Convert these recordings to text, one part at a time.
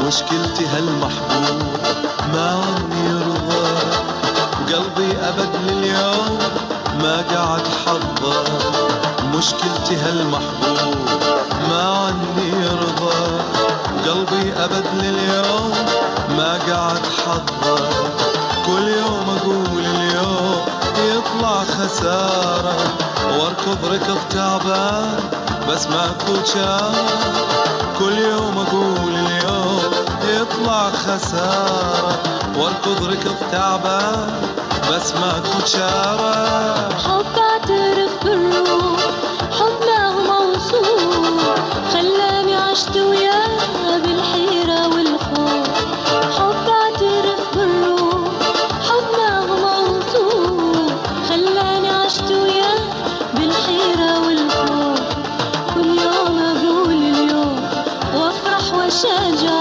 مشكلتي هالمحبوب ما عني يرضى، وقلبي أبد لليوم ما قعد حظى. مشكلتي هالمحبوب ما عني يرضى، وقلبي أبد لليوم ما قعد حظى. كل يوم أقول اليوم يطلع خسارة، واركض ركض تعبان بس ماكو شارة. كل يوم أقول اليوم يطلع خسارة، واركض ركض تعبان بس ماكو شارة. حب اعترف بالروح، حب ما هو موصوف، خلاني عشت وياه بالحيرة والخوف. حب اعترف بالروح، حب ما هو موصوف، خلاني عشت وياه بالحيرة والخوف. كل يوم اقول اليوم وافرح واشجع،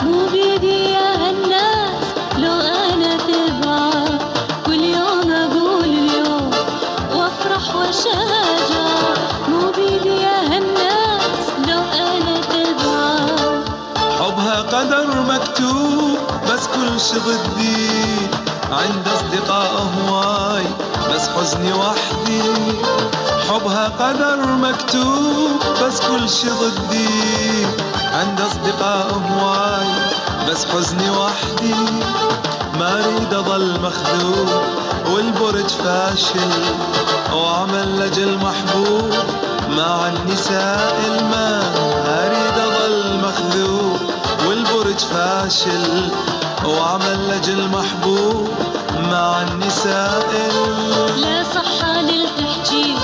مو بيدي يا هالناس لو انا تبعه. كل يوم اقول اليوم وافرح واشجع، مو بيدي يا هالناس لو انا تبعه. حبها قدر مكتوب بس كل شي ضدي، عند أصدقاء هواي بس حزني وحدي. حبها قدر مكتوب بس كل شي ضدي، عند أصدقاء هواي بس حزني وحدي. ما أريد أظل مخذول والبرج فاشل، وأعمل لجل محبوب مع النساء ما. أريد أظل مخذول والبرج فاشل، وأعمل لجل محبوب مع النساء. لا صحة للتحجيب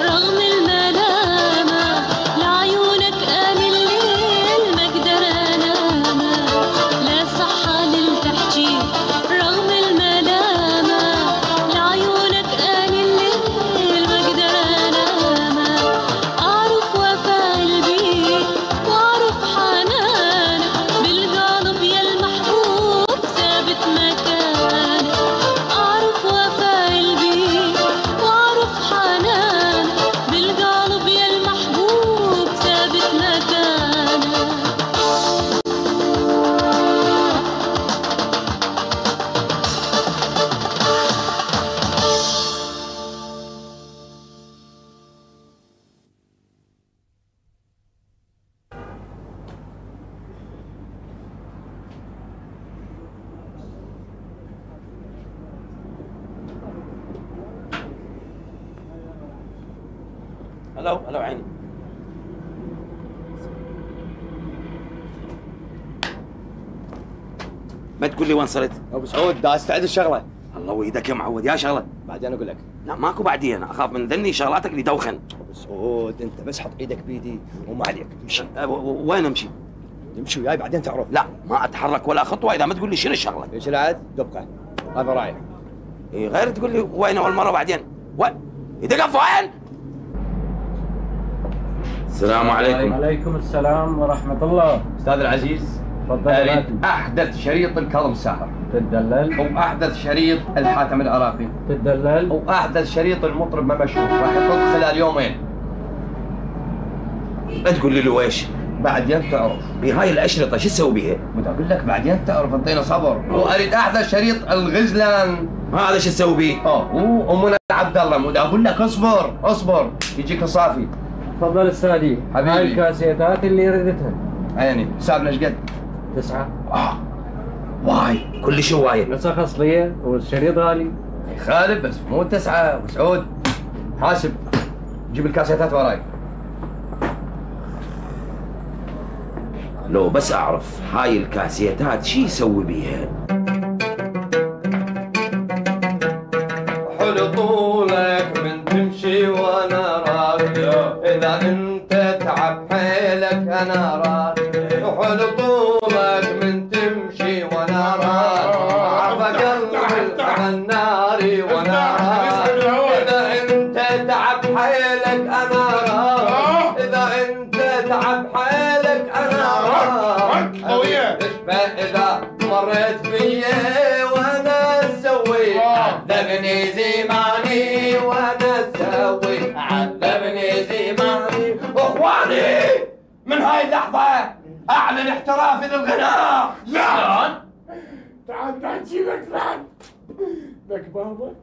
رغم الملامة، لعيونك آن الليل ما اقدر انامه. لا صحة للتحجيب رغم الملامة، لعيونك آن الليل ما اقدر انامه. اعرف وفاء بيك واعرف حنانك، بالقلب يا المحبوب ثابت مكانك. اعرف وفاء بيك واعرف حنانك، بالقلب يا المحبوب ثابت مكانك. هلو عيني. ما تقول لي وين صرت؟ ابو سعود دا استعد الشغله. الله ويدك يا معود يا شغله. بعدين اقول لك. لا ماكو بعدين، اخاف من ذني شغلاتك اللي دوخن. ابو سعود انت بس حط ايدك بيدي وما عليك، امشي. وين امشي؟ تمشي وياي بعدين تعرف. لا ما اتحرك ولا خطوه اذا ما تقول لي شنو الشغله. ايش العاد؟ دبقه هذا رايح. إيه غير تقول لي وين اول مره بعدين. وين؟ يدقف وين؟ السلام عليكم. وعليكم السلام ورحمة الله. استاذ العزيز، تفضل. اريد احدث شريط الكاظم ساهر، تدلل. واحدث شريط الحاتم العراقي، تدلل. واحدث شريط المطرب ما مشهور راح يطلق خلال يومين. لا تقول لي ويش؟ بعدين تعرف. هاي الاشرطه شو اسوي بيها؟ بدي اقول لك بعدين تعرف، انطينا صبر. واريد احدث شريط الغزلان. هذا شو اسوي بيه؟ وامنا عبد الله. بدي اقول لك اصبر اصبر يجيك الصافي. تفضل استاذي. حبيبي. هاي الكاسيتات اللي ردتها. عيني. حسابنا ايش قد؟ 9. واي كل شيء وايد. نسخ اصليه والشريط غالي. خالد بس مو 9. وسعود حاسب، جيب الكاسيتات وراي. لو بس اعرف هاي الكاسيتات شي يسوي بيها. حلو طولك من تمشي وانا راضي، اذا انت تعب حيلك انا راضي. حلو طولك من تمشي وانا راضي، عرف قلبي عن ناري وانا راضي. اذا انت تعب حيلك انا راضي، اذا انت تعب حيلك انا راضي. تشبه اذا مريت بيا وانا اسوي، عذبني زماني وانا اسوي، عذبني زماني. اخواني من هاي اللحظة اعلن احترافي للغناء. لا تعال تحكي لك لعن لك بابا،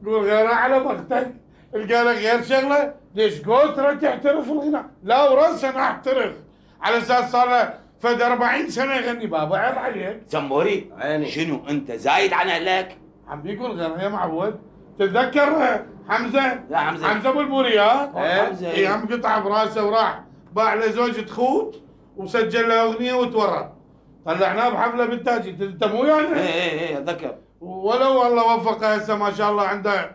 قول غير على وقتك، القى لك غير شغله، ليش قلت ترى تحترف الغناء؟ لا وراسا انا احترف على اساس صار له فد 40 سنه يغني بابا، عيب عليك. زنبوري عيني. شنو انت زايد عن اهلك؟ عم بيقول غير يا معود، تتذكر حمزه؟ لا حمزه حمزه ابو البوريات؟ حمزه اي هم قطع براسه وراح باع له زوجة خوت وسجل له اغنيه وتورط، طلعناه بحفله بالتاجي، انت مو يعني؟ ايه اتذكر. ولو الله وفقه هسه ما شاء الله عنده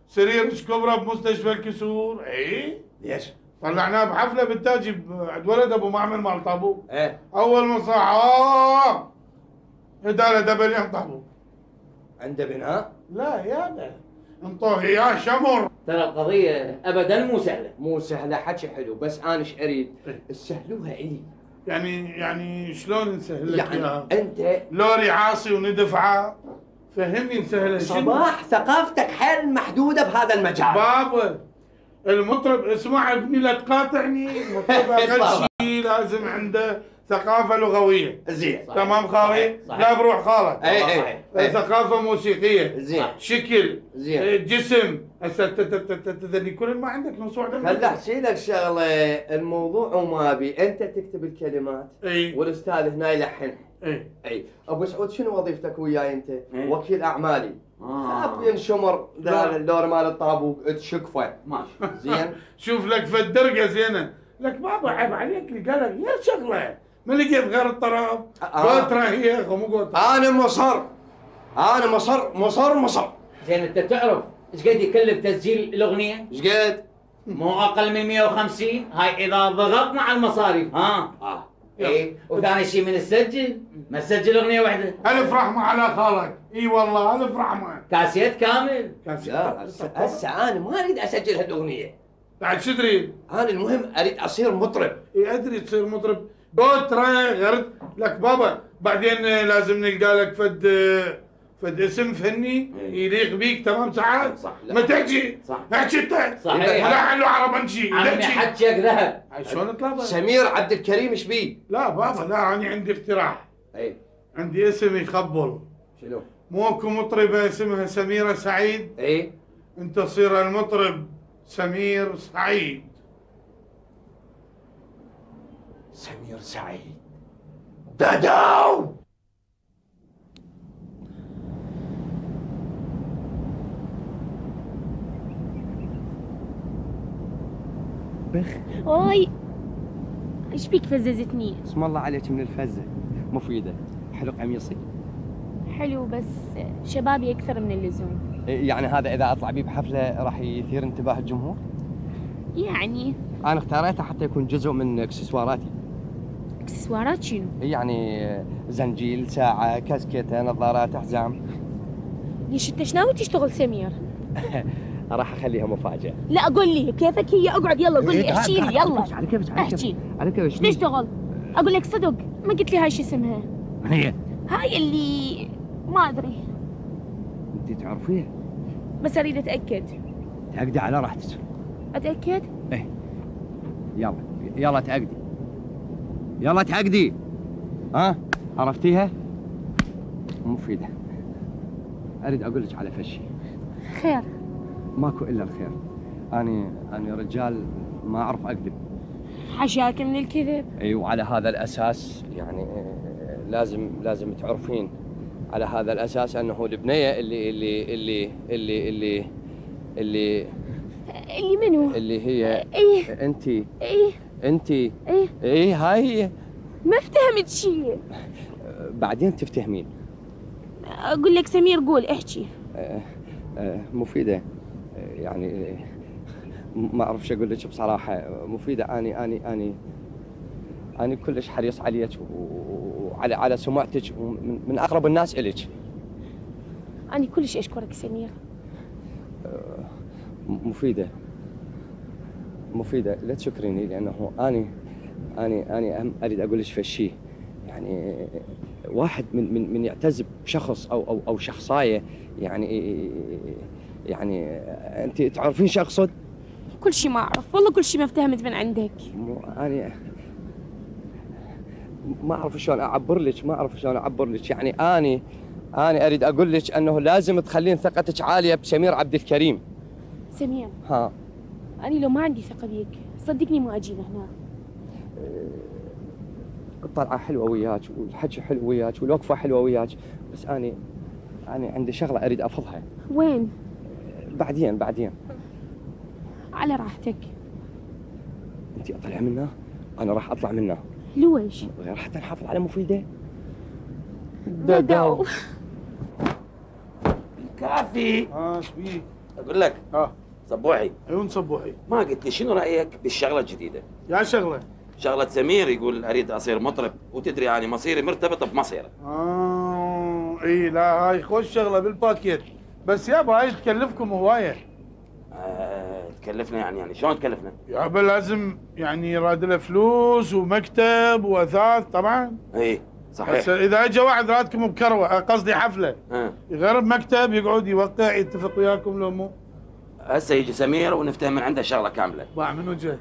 سرير كبره بمستشفى الكسور. اي ليش؟ طلعناه بحفله بالتاجي عند ولد ابو معمر مال طابو. ايه اول ما صاح هدى له دبلين طابو. عنده بناء؟ لا يابا انطوه اياه شمر. ترى القضية أبدا مو سهلة. مو سهله، حكي حلو، بس انا ايش اريد؟ سهلوها الي. يعني شلون نسهل لك يعني اياها؟ انت لوري عاصي وندفعه، فهمني نسهلها. صباح ثقافتك حيل محدوده بهذا المجال. بابا المطرب اسمع ابني لا تقاطعني، المطرب اقل شيء لازم عنده ثقافه لغويه. زين تمام خالي؟ لا بروح خالك. اي ثقافه موسيقيه. زين. شكل. زين. جسم. هسه تذني كل ما عندك نصوع دم. خل احكي لك شغله، الموضوع وما بي انت تكتب الكلمات اي والاستاذ هنا يلحنها. اي ابو سعود شنو وظيفتك وياي انت؟ وكيل اعمالي. خاف ينشمر الدور مال الطابوق تشقفه. ماشي زين. شوف لك فالدرقه زينه. لك بابا عيب عليك، اللي قال لك غير شغله، ما لقيت غير الطراب. قوتره هي مو قوتره. انا مصر. زين أنت تعرف إيش قد يكلف تسجيل الأغنية؟ ايش قد؟ مو أقل من 150، هاي إذا ضغطنا على المصاريف ها؟ إيه، وثاني شيء من السجل، ما تسجل أغنية واحدة. الف رحمه على خالك. اي والله الف رحمه. كاسيت كامل. لا هسه انا ما اريد اسجل هالاغنيه. بعد شو تريد؟ انا المهم اريد اصير مطرب. اي ادري تصير مطرب، دوترا غرد لك بابا، بعدين لازم نلقى لك فد اسم فني يليق بيك. تمام سعاد؟ صح. ما تحكي صح. احكي انت. صحيح. لا علو عربنشي. عمي حجك ذهب. شلون اطلع؟ سمير عبد الكريم ايش بيه؟ لا بابا لا، انا عندي اقتراح. اي عندي اسم يخبل. شنو؟ مو اكو مطربه اسمها سميره سعيد؟ اي انت تصير المطرب سمير سعيد. سمير سعيد داداو. واي ايش بيك فززتني؟ اسم الله عليك من الفزه، مفيده. حلو قميصي؟ حلو بس شبابي اكثر من اللزوم. يعني هذا اذا اطلع بيه بحفله راح يثير انتباه الجمهور؟ يعني انا اختاريته حتى يكون جزء من اكسسواراتي. اكسسوارات شنو؟ يعني زنجيل، ساعه، كاسكيته، نظارات، حزام. ليش انت شناوي تشتغل سمير؟ راح اخليها مفاجاه. لا قول لي كيفك هي، اقعد يلا قول لي احكي لي يلا. على كيفك احكي. على كيفك ايش تشتغل؟ اقول لك صدق ما قلت لي هاي شو اسمها؟ من هي؟ هاي اللي ما ادري انت تعرفيها؟ بس اريد اتاكد. تأكدي على راحتك. اتاكد؟ ايه يلا تأكدي. يلا تأكدي. ها عرفتيها؟ مفيدة. اريد اقول لك على فشي. خير. ماكو الا الخير. اني رجال ما اعرف اكذب. حشاك من الكذب. اي وعلى هذا الاساس يعني لازم تعرفين على هذا الاساس انه البنيه اللي منو؟ اللي هي انت. انت هاي هي. ما افتهمت شيء. بعدين تفتهمين. اقول لك سمير قول احكي. مفيدة، يعني ما اعرف شو اقول لك بصراحة. مفيدة اني كلش حريص عليك وعلى سمعتك من اقرب الناس الك. اني كلش اشكرك سمير. مفيدة لا تشكريني، لانه اني اريد اقول لك فشي. يعني واحد من يعتز بشخص او شخصايه، يعني انت تعرفين شو اقصد؟ كل شيء ما اعرف والله، كل شيء ما افتهمت من عندك. ما اعرف شلون اعبر لك، يعني اني اريد اقول لك انه لازم تخلين ثقتك عاليه بسمير عبد الكريم. سمير، ها، أنا لو ما عندي ثقة بيك صدقني ما أجي هنا. الطلعه حلوه وياك والحكي حلو وياك والوقفه حلوه وياك، بس اني عندي شغله اريد افضها. وين؟ بعدين على راحتك. انت اطلع منها، انا راح اطلع منها. لويش؟ حتى نحافظ على مفيده. ددو. كافي. ايش بيك؟ اقول لك صبوحي، عيون صبوحي، ما قلت لي شنو رايك بالشغله الجديده؟ يا شغله شغله سمير يقول اريد اصير مطرب، وتدري يعني مصيري مرتبط بمصيره. اي لا هاي خوش شغله بالباكيت، بس يابا هاي تكلفكم هوايه. تكلفنا يعني شلون تكلفنا؟ يابا لازم يعني يراد له فلوس ومكتب واثاث طبعا. اي صحيح. بس اذا اجى واحد راتكم بكروه، قصدي حفله، يغرب مكتب يقعد يوقع يتفق وياكم لو مو. هسه يجي سمير ونفتهم من عنده شغله كامله. باع منو جاي؟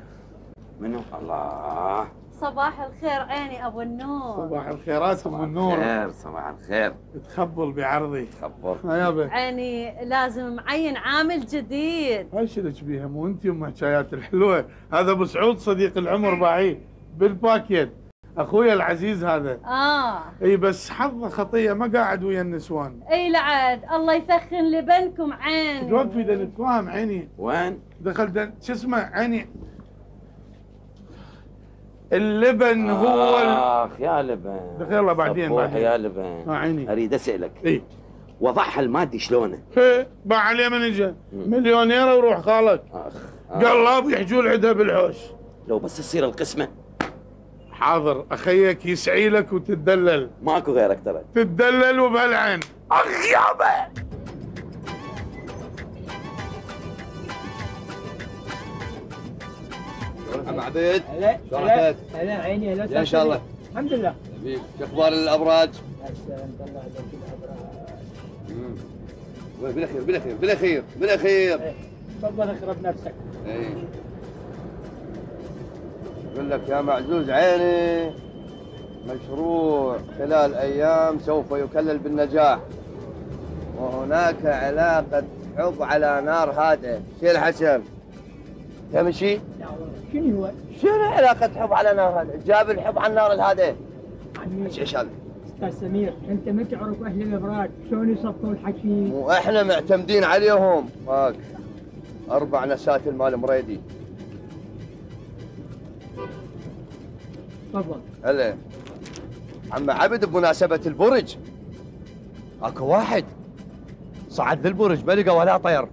منو؟ الله. صباح الخير عيني ابو النور. صباح الخيرات ابو النور. خير، صباح الخير. تخبل بعرضي. تخبل. يابا عيني لازم معين عامل جديد. هاي شلك بيها مو انت ام حكايات الحلوه، هذا ابو سعود صديق العمر باعيه بالباكيت، اخويا العزيز هذا. اي بس حظه خطيه ما قاعد ويا النسوان. اي لعد الله يثخن لبنكم عيني. توقفي دا نتفاهم عيني. وين؟ دخل شو اسمه عيني اللبن هو اخ يا لبن. دخل يلا بعدين يا لبن. عيني اريد اسالك. اي وضعها المادي شلونه؟ باع عليه من اجى مليونيره وروح خالك. قلاب يحجون عندها بالحوش. لو بس تصير القسمه. حاضر اخيك يسعي لك وتتدلل. ماكو غيرك ترى. تتدلل وبهالعين. اخ يابا. عم عبيد، شلون عبيد؟ هلا عيني، هلا ان شاء الله. الحمد لله. حبيبي، شو اخبار الابراج؟ بالاخير. تفضل اخرب نفسك. اي اقول لك يا معزوز عيني، مشروع خلال ايام سوف يكلل بالنجاح، وهناك علاقة حب على نار هادئة. شو الحسن؟ تمشي؟ شنو هو؟ شنو علاقة حب على نار هادئة؟ جاب الحب على النار الهادئة. ايش هذا؟ استاذ سمير، انت ما تعرف اهل الابراج شلون يصفوا الحكي. واحنا معتمدين عليهم. هاك 4 نسات المال مريدي. تفضل. هلا عم عبد، بمناسبة البرج اكو واحد صعد للبرج ما لقى ولا طير.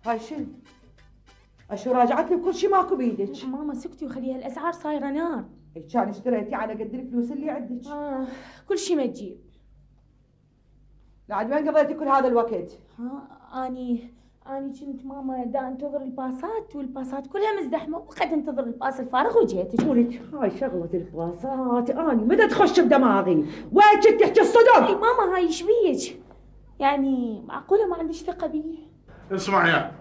هاي شنو؟ اشو راجعت لي بكل شيء ماكو بيدك؟ ماما سكتي وخليها الأسعار صايرة نار. كان اشتريتي على قد الفلوس اللي عندك. كل شيء ما تجيب. لعد وين قضيتي كل هذا الوقت؟ اني كنت ماما دا انتظر الباصات، والباصات كلها مزدحمه، وقد انتظر الباص الفارغ وجيتك. ولك هاي شغله الباصات اني مدى تخش بدماغي، وين كنت تحكي الصدق؟ ماما هاي ايش بيك؟ يعني معقوله ما عندك ثقه بي؟ اسمع يا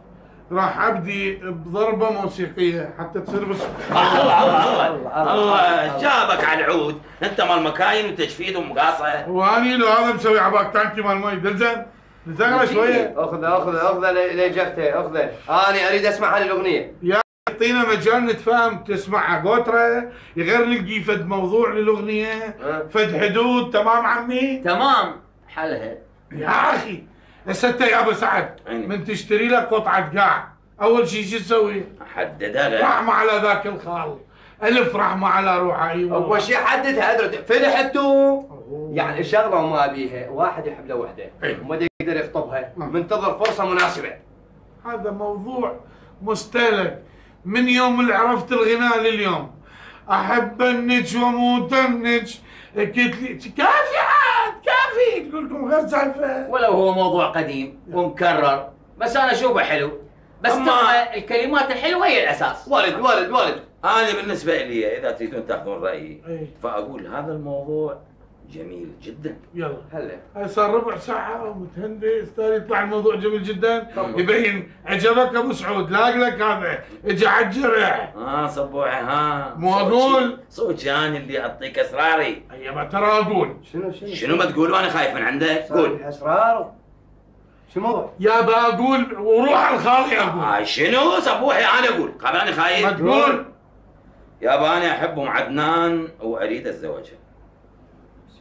راح ابدي بضربه موسيقيه حتى تصير بس. الله جابك على العود، انت مال مكاين وتجفيد ومقاصه. واني لو هذا مسوي عباك تانكي مال مي دلزن نزغله شويه. اخذه لجفته، اخذه. انا اريد اسمع هذه الاغنيه. يا اعطينا مجال نتفاهم، تسمعها قوتره غير نلقي فد موضوع للاغنيه، فد حدود. تمام عمي؟ تمام حلها يا اخي. هسه انت يا ابو سعد من تشتري لك قطعه قاع، اول شيء شو تسوي؟ حددها. رحمه على ذاك الخال، الف رحمه على روحه. ايوه اول شيء حددها ادري فرحتوا. يعني الشغله وما بيها، واحد يحب له وحده وما يقدر يخطبها، منتظر فرصه مناسبه. هذا موضوع مستهلك من يوم اللي عرفت الغناء لليوم. احبنك واموتنك قلت لي كافي عاد كافي، تقول لكم غير سالفه. ولو هو موضوع قديم ومكرر، بس انا اشوفه حلو، بس ترى الكلمات الحلوه هي الاساس. ولد انا بالنسبه لي اذا تريدون تاخذون رايي إيه. فاقول هذا الموضوع جميل جدا. يلا هلا هاي صار ربع ساعة ومتهندس، ثاني يطلع الموضوع جميل جدا، يبين عجبك ابو سعود، لاق لك هذا، اجى على الجرح. صبوحي ها مو اقول؟ صوتي انا اللي اعطيك اسراري. ايوه ترى اقول. شنو ما تقول وانا خايف من عندك؟ قول. اسرار؟ شو الموضوع؟ يابا اقول وروح الخالي اقول. شنو صبوحي انا اقول؟ قبل انا خايف؟ ما تقول؟ يابا انا احب ام عدنان واريد اتزوجها.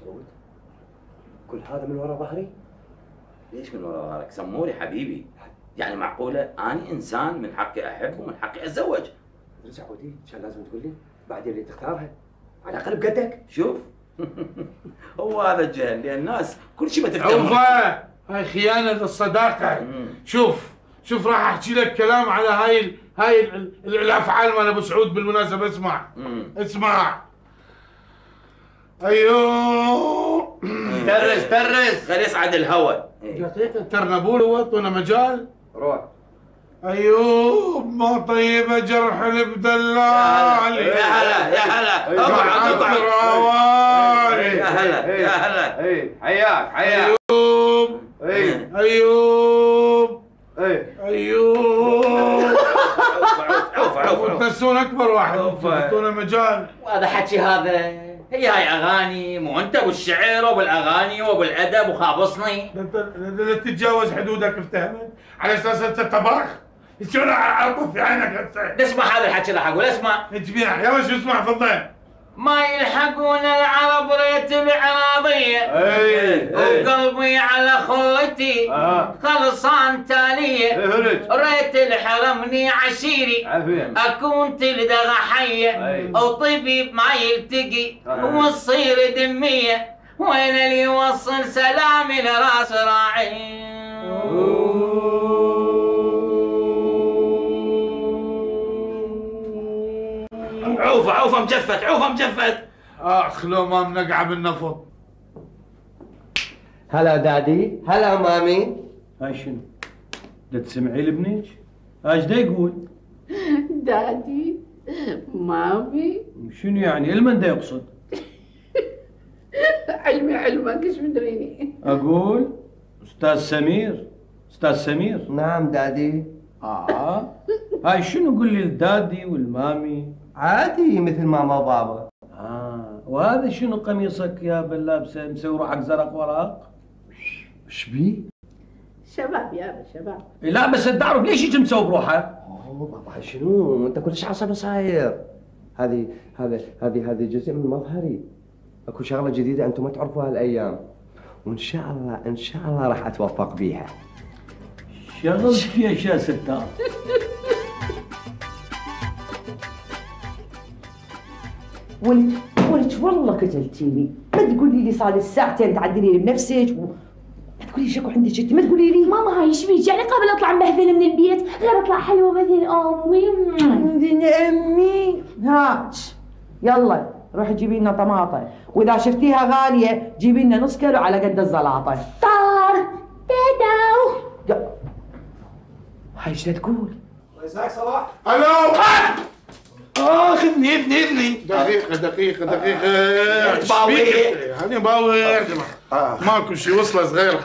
سعود كل هذا من وراء ظهري؟ ليش من وراء ظهرك؟ سموري حبيبي. يعني معقوله انا انسان من حقي احب ومن حقي اتزوج. سعودي كان لازم تقول لي بعدين اللي تختارها على الاقل بقدك. شوف هو هذا الجهل لان الناس كل شيء ما تفهم. عوفه هاي خيانه للصداقه. شوف راح احكي لك كلام على هاي الافعال مال ابو سعود بالمناسبه. اسمع ايوه ترس خلي يصعد الهواء. دقيقه ترنبول هو اعطونا مجال. روح. ايوب ما طيبه جرح البدلال. يا هلا يا هلا حياك ايوب ايوب تنسون اكبر واحد، اعطونا مجال. وهذا حكي هذا، هي هاي اغاني، مو انت بالشعر وبالاغاني وبالادب وخابصني. لا تتجاوز حدودك افتهمت؟ على اساس انت طباخ؟ شلون اعطف في عينك هسه؟ اسمع هذا الحكي راح اقول. اسمع تبيع يلا شو اسمع تفضل. ما يلحقون العرب ريت العراضية وقلبي على خلتي خلصان تالية ريت الحرمني عشيري أكون تلدغ حية وطبيب ما يلتقي وتصير دمية وين اللي يوصل سلامي لراس راعي. عوفه مجفت. اخ لو ما منقعه بالنفط. هلا دادي، هلا مامي. هاي شنو؟ دا تسمعي لابنك؟ ايش دا يقول؟ دادي مامي. شنو يعني؟ المن دا يقصد؟ علمي علمك ايش مدريني؟ اقول استاذ سمير. نعم دادي. هاي شنو قول لي الدادي والمامي؟ عادي مثل ماما وبابا. وهذا شنو قميصك يا باللابسه مسوي روحك زرق وراق؟ ايش بيه؟ شباب يابا شباب. لا بس تعرف ليش يجي مسوي بروحه؟ بابا شنو؟ انت كلش عصبي صاير. هذه جزء من مظهري. اكو شغله جديده انتم ما تعرفوها هالايام. وان شاء الله راح اتوفق بيها. شغلتك يا اشياء ستار. ولك والله قتلتيني. ما تقولي لي صار لي ساعتين تعدلي لي بنفسك ما تقولي شكو عندك انت. ما تقولي لي ماما هاي ايش بيك؟ يعني قبل اطلع مبهذله من البيت غير اطلع حلوه مثل امي. هاك يلا روحي جيبي لنا طماطم، واذا شفتيها غاليه جيبي لنا نص كيلو على قد الزلاطه. طار تيتو. هاي ايش تقول؟ الله يسعدك صباح. الو اذني دقيقة هاني باوي ماكو شيء وصله صغيرة.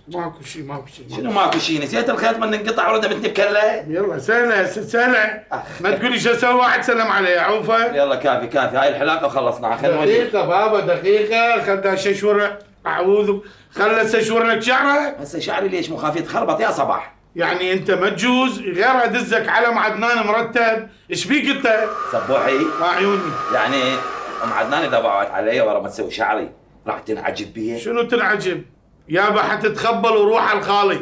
ماكو شيء شنو ماكو شيء؟ نسيت الخيط من انقطع ورده متني بكله. يلا سهلة ما تقولي شو اسوي واحد سلم علي يا عوفة. يلا كافي هاي الحلاقة وخلصناها. دقيقة بابا دقيقة خلها ششور اعوذ خلها تشور لك شعره. هسه شعري ليش مو خاف يتخربط يا صباح؟ يعني انت ما تجوز غير ادزك علم عدنان مرتب. ايش بيك انت؟ صبوحي عيوني. يعني ام عدنان اذا باعت علي ورا ما تسوي شعري راح تنعجب بيه. شنو تنعجب؟ يابا حتتخبل وروح على الخالي.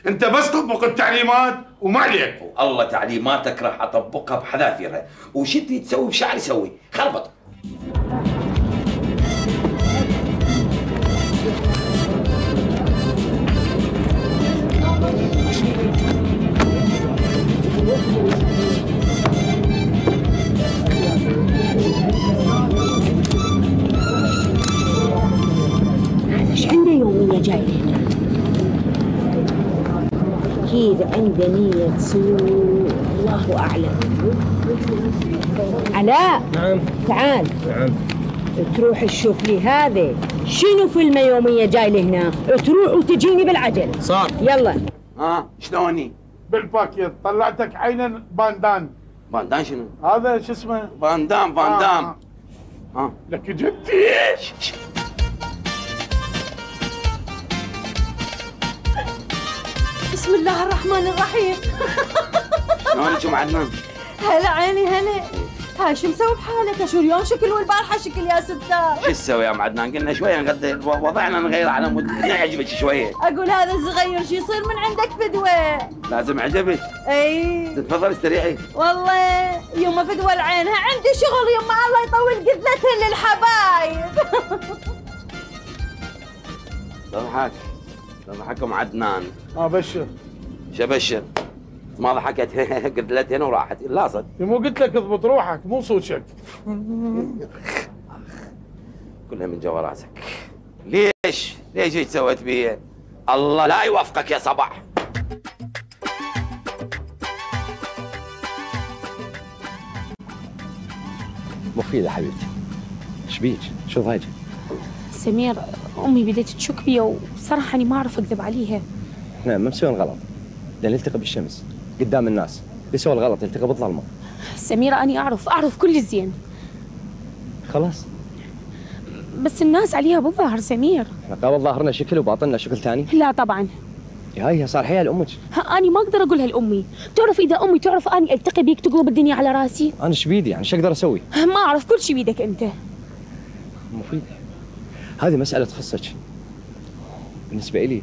انت بس طبق التعليمات وما عليك. والله تعليماتك راح اطبقها بحذافيرها، وش تريد تسوي بشعري سوي، خربط. ايش عنده يومية جاي هنا؟ اكيد عنده نية سوء. أبو أعلى. علاء. نعم. تعال. نعم. تروح تشوف لي هذا شنو فيلم يومية جاي لهنا، تروح وتجيني بالعجل. صار. يلا. شلوني؟ بالباكيت طلعتك عينا باندان. باندان شنو؟ هذا شو اسمه؟ باندام. لك جدي. بسم الله الرحمن الرحيم. شلونك ام عدنان؟ هلا عيني هلا. هاي شو مسوي بحالك؟ شو اليوم شكل والبارحه شكل يا ستار؟ شو تسوي يا ام عدنان؟ قلنا شويه نغدي وضعنا نغير على مود يعجبك شويه. اقول هذا الصغير شو يصير من عندك فدوه؟ لازم عجبك. اي تفضل استريحي. والله يوم فدوه لعينها عندي شغل يما الله يطول قذلتها للحبايب. لا ضحك ام عدنان. بشر. شبشر ما ضحكت قذلتين وراحت. لا صد مو قلت لك اضبط روحك مو صوتك. كلها من جوا راسك. ليش هيك سويت بي؟ الله لا يوفقك يا صباح. مفيدة حبيبتي. ايش بيك؟ شو ضايجك؟ سمير أمي بدأت تشك بي وصراحة أنا ما أعرف أكذب عليها. احنا ما مسوين غلط. بدنا نلتقي بالشمس قدام الناس. بيسوي الغلط يلتقي بالظلمة. سميرة أنا أعرف كل الزين. خلاص. بس الناس عليها بالظاهر سمير. احنا قبل ظاهرنا شكل وباطننا شكل ثاني. لا طبعا. هاي صار حيها لأمك. أنا ما أقدر أقولها لأمي. تعرف إذا أمي تعرف أني ألتقي بيك تقلب الدنيا على راسي. أنا إيش بيدي يعني شو أقدر أسوي؟ ما أعرف كل شيء بيدك أنت. مفيدة. هذه مسألة تخصك. بالنسبة إلي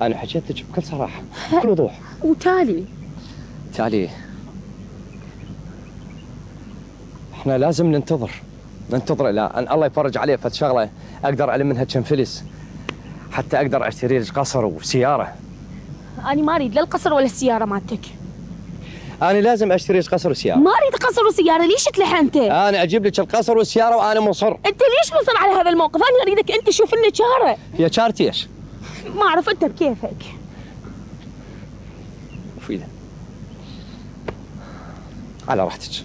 أنا حكيت لك بكل صراحة بكل وضوح. وتالي احنا لازم ننتظر الى ان الله يفرج عليه فد شغله اقدر الم منها كم فلس حتى اقدر اشتري لك قصر وسياره. انا ما اريد لا القصر ولا السياره مالتك. انا لازم اشتري لك قصر وسياره. ما اريد قصر وسياره. ليش تلحنت؟ انا اجيب لك القصر والسياره وانا مصر. انت ليش مصر على هذا الموقف؟ انا اريدك انت شوف لنا شاره. هي شارتي ايش؟ ما اعرف انت بكيفك. مفيدة على راحتك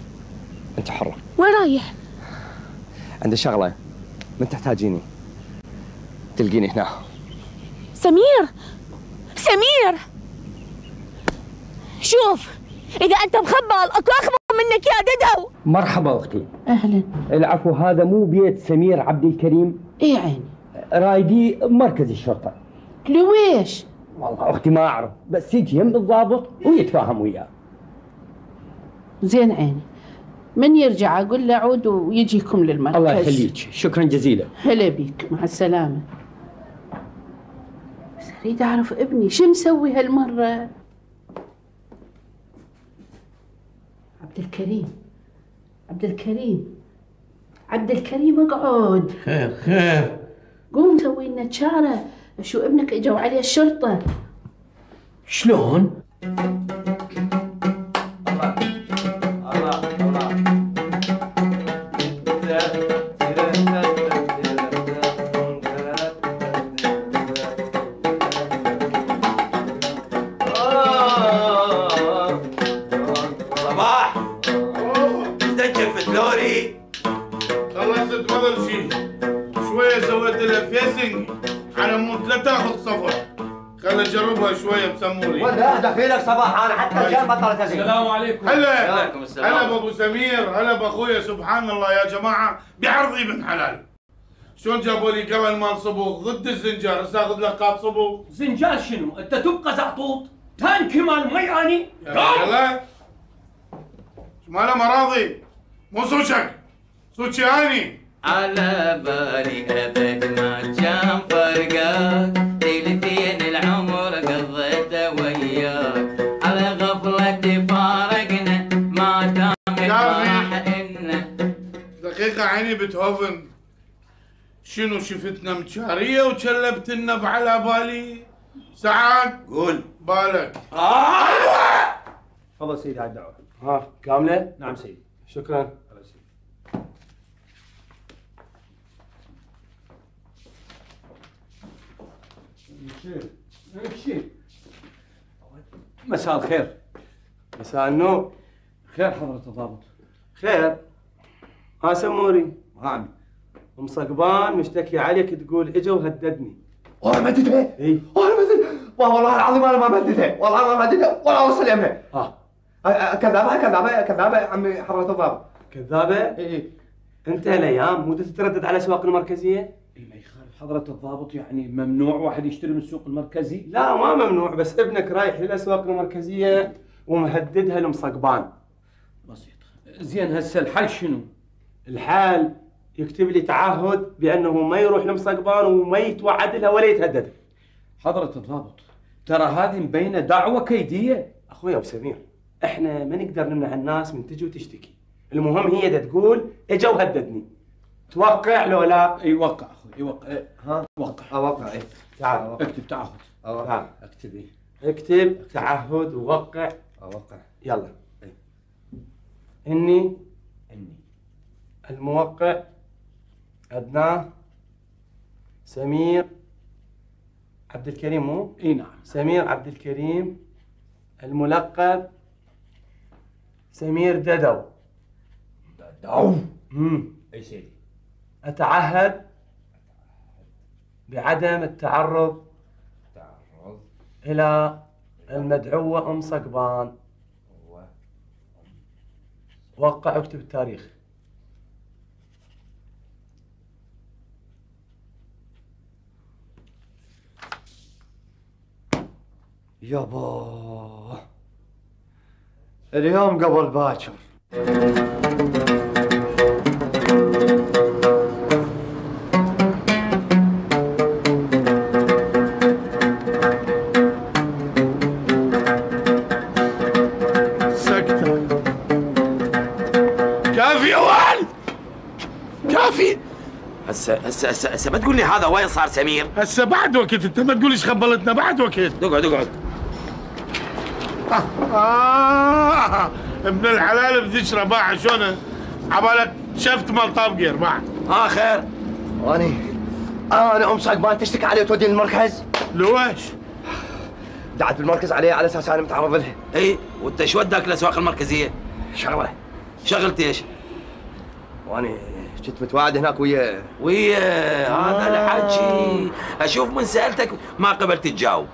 انت حرة. وين رايح؟ عندي شغلة من تحتاجيني تلقيني هنا. سمير شوف اذا انت مخبل اكو اخبر منك يا ددو. مرحبا اختي. اهلا. العفو هذا مو بيت سمير عبد الكريم؟ ايه عيني. رايدي مركز الشرطة. لويش؟ والله اختي ما اعرف بس يجي يم الضابط ويتفاهم وياه. زين عيني. من يرجع اقول له عود ويجيكم للمركز. الله يخليك شكرا جزيلا. هلا بيك مع السلامة. بس اريد اعرف ابني شو مسوي هالمرة. عبد الكريم اقعد. خير قوم سوي لنا تشارة. شو ابنك اجوا عليه الشرطة. شلون؟ صباح تنجف فلوري. خلصت مضل شيء شوية سويت لها فيسنج على مود لا تاخذ صفر. خلنا نجربها شوية بسموري. ولا دخيلك صباح انا حتى الجان بطلت ازين. السلام عليكم. هلا بابو سمير. هلا باخويا. سبحان الله يا جماعة بعرض ابن حلال. شلون جابوا لي قبل مال صبوغ ضد الزنجار. هسه اخذ لقاط صبوغ. زنجار شنو؟ انت تبقى زعطوط؟ تانكي مال مي اني؟ يلا ماله مراضي مو صوتك صوتي اني. على بالي ابد ما كان فرقك ليلتين العمر قضيته وياك على غفلتي فارقنا ما دامت راح إنه. دقيقة عيني بيتهوفن شنو شفتنا مشارية وشلبت النب على بالي. سعد قول بالك. تفضل سيدي على الدعوة. ها كاملة؟ نعم سيدي. شكرا. هلا سيدي. مساء الخير. مساء النور. خير حضرة الضابط؟ خير. ها سموري. نعم. ام صقبان مشتكي عليك تقول اجا وهددني. وانا ما مددها؟ اي وانا مددها والله العظيم انا ما مددها، والله ما مددها ولا اوصل يمها. كذابه يا عمي حضرة الضابط. كذابه؟ اي. انت هالايام مو تتردد على الاسواق المركزيه؟ اي ما يخالف حضرة الضابط، يعني ممنوع واحد يشتري من السوق المركزي؟ لا ما ممنوع، بس ابنك رايح للاسواق المركزيه ومهددها لمصقبان. بسيط. زين هسه الحل شنو؟ الحال يكتب لي تعهد بانه ما يروح لمصقبان وما يتوعد لها ولا يتهدد. حضرة الضابط ترى هذه مبينه دعوه كيديه. اخوي ابو سمير، احنا ما نقدر نمنع الناس من تجي وتشتكي، المهم هي دا تقول اجا وهددني. توقع لو لا؟ اي وقع اخوي، يوقع. ها وقع. اوقع. اي تعال اكتب تعهد. تعال اكتب. ايه اكتب تعهد ووقع. اوقع. يلا. اني الموقع أدناه سمير عبد الكريم، مو؟ اي نعم. سمير عبد الكريم الملقب سمير ددو. ددو؟ اي سيدي. أتعهد بعدم التعرض إلى المدعوة أم صقبان. وقع واكتب التاريخ. يابا اليوم قبل باكر. سكتة. كافي يا ولد، كافي. هسه ما تقول لي هذا وين صار سمير؟ هسه بعد وقت، انت ما تقوليش خبلتنا بعد وقت. اقعد. ابن الحلال بديش رباعه شلون؟ عبالك شفت مال طابقير بعد. خير. انا ام صقبان تشتكي علي توديني المركز. لويش؟ دعت بالمركز علي على اساس انا متعرض لها. اي وانت شو وداك الاسواق المركزيه؟ شغلت ايش؟ وانا كنت متواعد هناك ويا هذا الحكي. اشوف من سالتك ما قبلت تجاوب.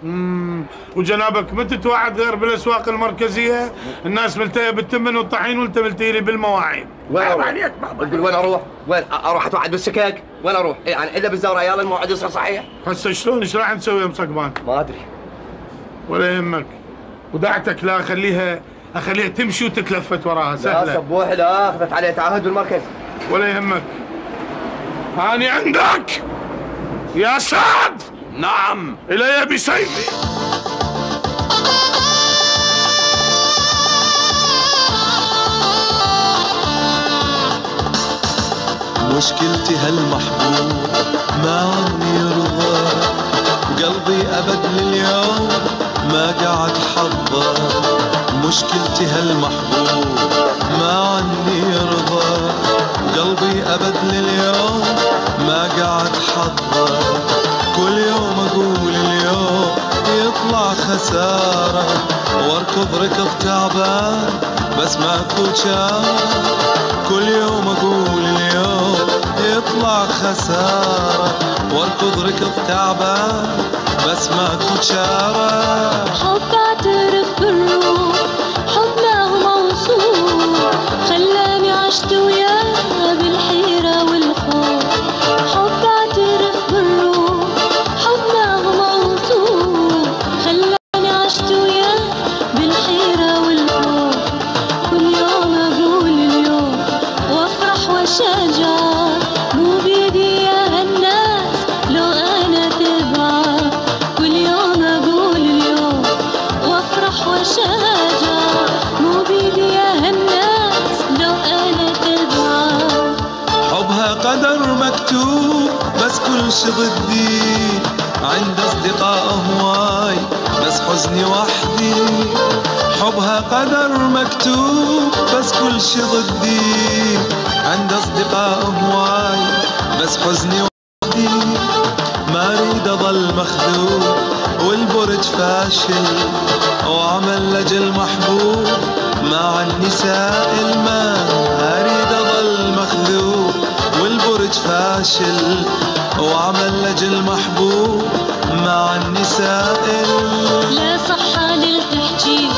وجنابك ما تتوعد غير بالاسواق المركزيه؟ الناس ملتهيه بالتمن والطحين وانت ملتهي لي بالمواعين. وين اروح؟ تقول وين اروح؟ وين اروح اتوعد بالسكك؟ وين اروح؟ يعني الا بالزوره يلا الموعد يصير صحيح؟ هسه شلون ايش راح نسوي يا مصقبان؟ ما ادري. ولا يهمك، ودعتك لا اخليها تمشي وتتلفت وراها سهله. لا سبوح لا، اخذت عليه تعهد بالمركز. ولا يهمك، هاني عندك يا سعد. نعم. الي بسيفي. مشكلتي هالمحبوب ما عني يرضى، قلبي أبد لليوم ما قعد حظى. مشكلتي هالمحبوب ما عني يرضى، قلبي أبد لليوم ما قعد حظى. كل يوم أقول اليوم يطلع خسارة، واركض ركض تعبان بس ماكو شارة. كل يوم أقول اليوم يطلع خسارة، واركض ركض تعبان بس ماكو شارة. حب اعترف بالروح، حب ما هو موصوف، خلاني عشت وياه بالحيرة والخوف. حب اعترف بالروح، حب ما هو موصوف، خلاني عشت وياه بالحيرة والخوف. كل يوم اقول اليوم وافرح واشجع، مو بيدي يا هالناس لو انا تبعك. كل يوم اقول اليوم وافرح واشجع، مو بيدي يا هالناس لو انا تبعك. حبها قدر مكتوب بس كل شي ضدي، عند اصدقاء هواي بس حزني وحدي. حبها قدر مكتوب بس كل شي ضدي، عند اصدقاء هواي بس حزني وحدي. ما اريد اظل مخذول والبرج فاشل، وعمل لجل محبوب ما مع النساء الما أريد أظل مخذوب والبرج فاشل وعمل لجل محبوب مع النساء لا صح للتحجيب